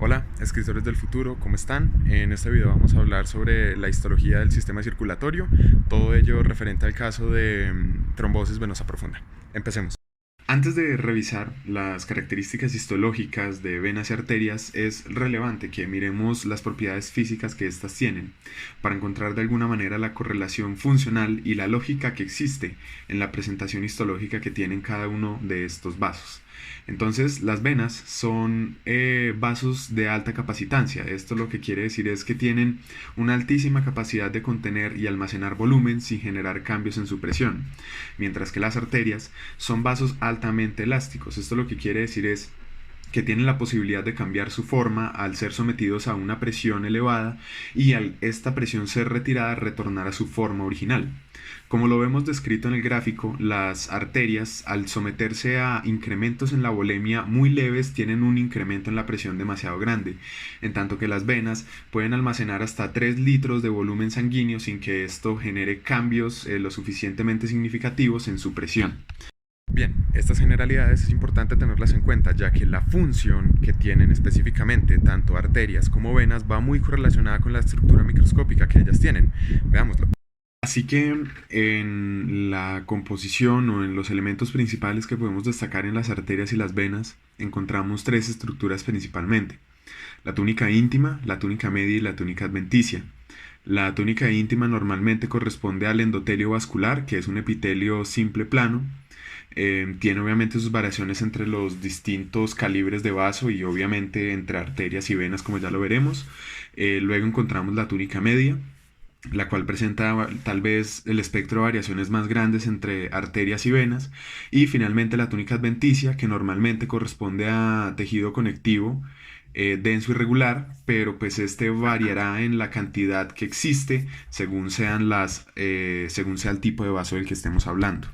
Hola, escritores del futuro, ¿cómo están? En este video vamos a hablar sobre la histología del sistema circulatorio, todo ello referente al caso de trombosis venosa profunda. Empecemos. Antes de revisar las características histológicas de venas y arterias, es relevante que miremos las propiedades físicas que éstas tienen, para encontrar de alguna manera la correlación funcional y la lógica que existe en la presentación histológica que tienen cada uno de estos vasos. Entonces, las venas son vasos de alta capacitancia. Esto lo que quiere decir es que tienen una altísima capacidad de contener y almacenar volumen sin generar cambios en su presión, mientras que las arterias son vasos altamente elásticos. Esto lo que quiere decir es que tienen la posibilidad de cambiar su forma al ser sometidos a una presión elevada y al esta presión ser retirada retornar a su forma original. Como lo vemos descrito en el gráfico, las arterias al someterse a incrementos en la volemia muy leves tienen un incremento en la presión demasiado grande, en tanto que las venas pueden almacenar hasta 3 litros de volumen sanguíneo sin que esto genere cambios lo suficientemente significativos en su presión. Bien, estas generalidades es importante tenerlas en cuenta, ya que la función que tienen específicamente tanto arterias como venas va muy correlacionada con la estructura microscópica que ellas tienen. Veámoslo. Así que en la composición o en los elementos principales que podemos destacar en las arterias y las venas encontramos tres estructuras principalmente: la túnica íntima, la túnica media y la túnica adventicia. La túnica íntima normalmente corresponde al endotelio vascular, que es un epitelio simple plano. Tiene obviamente sus variaciones entre los distintos calibres de vaso y obviamente entre arterias y venas, como ya lo veremos. Luego encontramos la túnica media, la cual presenta tal vez el espectro de variaciones más grandes entre arterias y venas. Y finalmente la túnica adventicia, que normalmente corresponde a tejido conectivo denso y regular, pero pues este variará en la cantidad que existe según sea el tipo de vaso del que estemos hablando.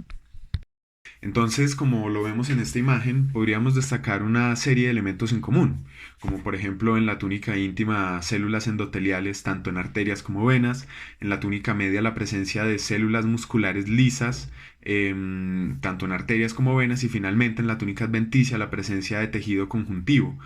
Entonces, como lo vemos en esta imagen, podríamos destacar una serie de elementos en común, como por ejemplo en la túnica íntima células endoteliales tanto en arterias como venas, en la túnica media la presencia de células musculares lisas tanto en arterias como venas, y finalmente en la túnica adventicia la presencia de tejido conjuntivo.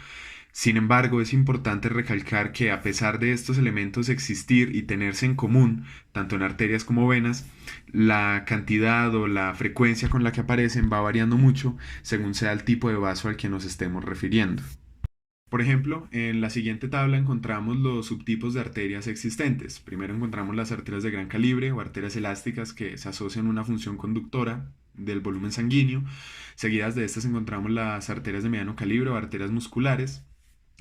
Sin embargo, es importante recalcar que a pesar de estos elementos existir y tenerse en común, tanto en arterias como venas, la cantidad o la frecuencia con la que aparecen va variando mucho según sea el tipo de vaso al que nos estemos refiriendo. Por ejemplo, en la siguiente tabla encontramos los subtipos de arterias existentes. Primero encontramos las arterias de gran calibre o arterias elásticas que se asocian a una función conductora del volumen sanguíneo. Seguidas de estas encontramos las arterias de mediano calibre o arterias musculares.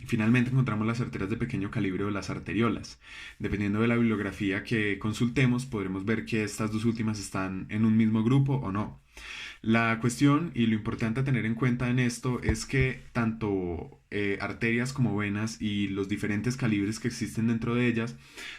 Finalmente encontramos las arterias de pequeño calibre o las arteriolas. Dependiendo de la bibliografía que consultemos, podremos ver que estas dos últimas están en un mismo grupo o no. La cuestión y lo importante a tener en cuenta en esto es que tanto arterias como venas y los diferentes calibres que existen dentro de ellas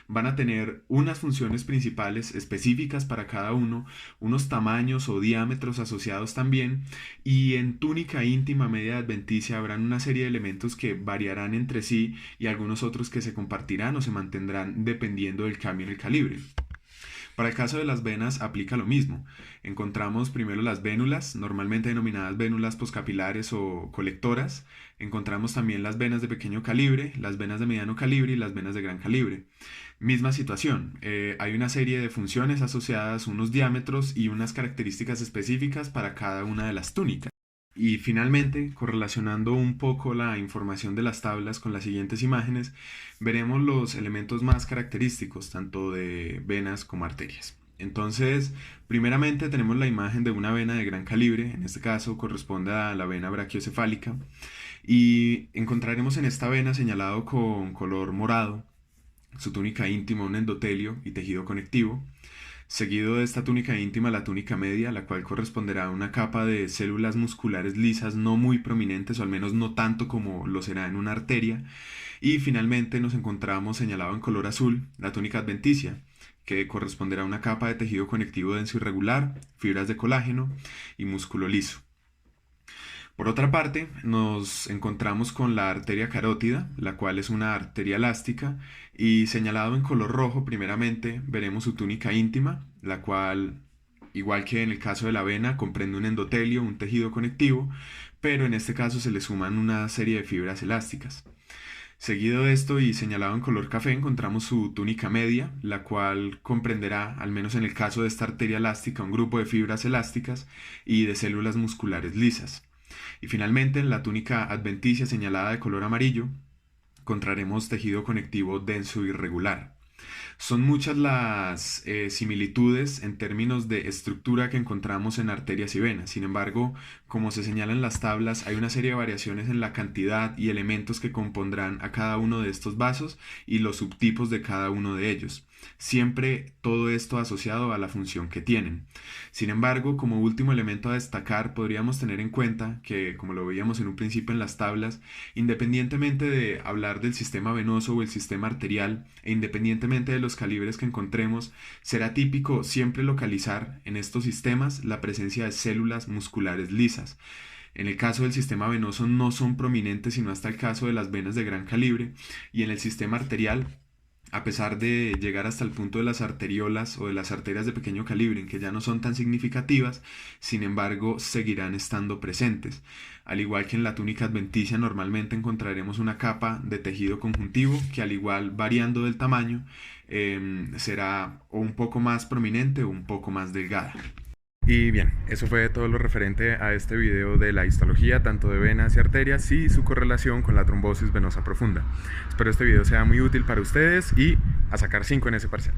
van a tener unas funciones principales específicas para cada uno, unos tamaños o diámetros asociados también, y en túnica íntima, media, adventicia habrán una serie de elementos que variarán entre sí y algunos otros que se compartirán o se mantendrán dependiendo del cambio en el calibre. Para el caso de las venas aplica lo mismo. Encontramos primero las vénulas, normalmente denominadas vénulas poscapilares o colectoras. Encontramos también las venas de pequeño calibre, las venas de mediano calibre y las venas de gran calibre. Misma situación, hay una serie de funciones asociadas, unos diámetros y unas características específicas para cada una de las túnicas. Y finalmente, correlacionando un poco la información de las tablas con las siguientes imágenes, veremos los elementos más característicos tanto de venas como arterias. Entonces, primeramente tenemos la imagen de una vena de gran calibre, en este caso corresponde a la vena brachiocefálica, y encontraremos en esta vena señalado con color morado su túnica íntima, un endotelio y tejido conectivo. Seguido de esta túnica íntima, la túnica media, la cual corresponderá a una capa de células musculares lisas no muy prominentes, o al menos no tanto como lo será en una arteria. Y finalmente nos encontramos señalado en color azul la túnica adventicia, que corresponderá a una capa de tejido conectivo denso y regular, fibras de colágeno y músculo liso. Por otra parte, nos encontramos con la arteria carótida, la cual es una arteria elástica, y señalado en color rojo, primeramente veremos su túnica íntima, la cual, igual que en el caso de la vena, comprende un endotelio, un tejido conectivo, pero en este caso se le suman una serie de fibras elásticas. Seguido de esto y señalado en color café encontramos su túnica media, la cual comprenderá, al menos en el caso de esta arteria elástica, un grupo de fibras elásticas y de células musculares lisas. Y finalmente en la túnica adventicia señalada de color amarillo encontraremos tejido conectivo denso y irregular. Son muchas las similitudes en términos de estructura que encontramos en arterias y venas. Sin embargo, como se señala en las tablas, hay una serie de variaciones en la cantidad y elementos que compondrán a cada uno de estos vasos y los subtipos de cada uno de ellos. Siempre todo esto asociado a la función que tienen. Sin embargo, como último elemento a destacar, podríamos tener en cuenta que, como lo veíamos en un principio en las tablas, independientemente de hablar del sistema venoso o el sistema arterial, e independientemente de los calibres que encontremos, será típico siempre localizar en estos sistemas la presencia de células musculares lisas. En el caso del sistema venoso no son prominentes sino hasta el caso de las venas de gran calibre, y en el sistema arterial, a pesar de llegar hasta el punto de las arteriolas o de las arterias de pequeño calibre, en que ya no son tan significativas, sin embargo seguirán estando presentes. Al igual que en la túnica adventicia, normalmente encontraremos una capa de tejido conjuntivo que, al igual variando del tamaño, será o un poco más prominente o un poco más delgada. Y bien, eso fue todo lo referente a este video de la histología tanto de venas y arterias y su correlación con la trombosis venosa profunda. Espero este video sea muy útil para ustedes y a sacar 5 en ese parcial.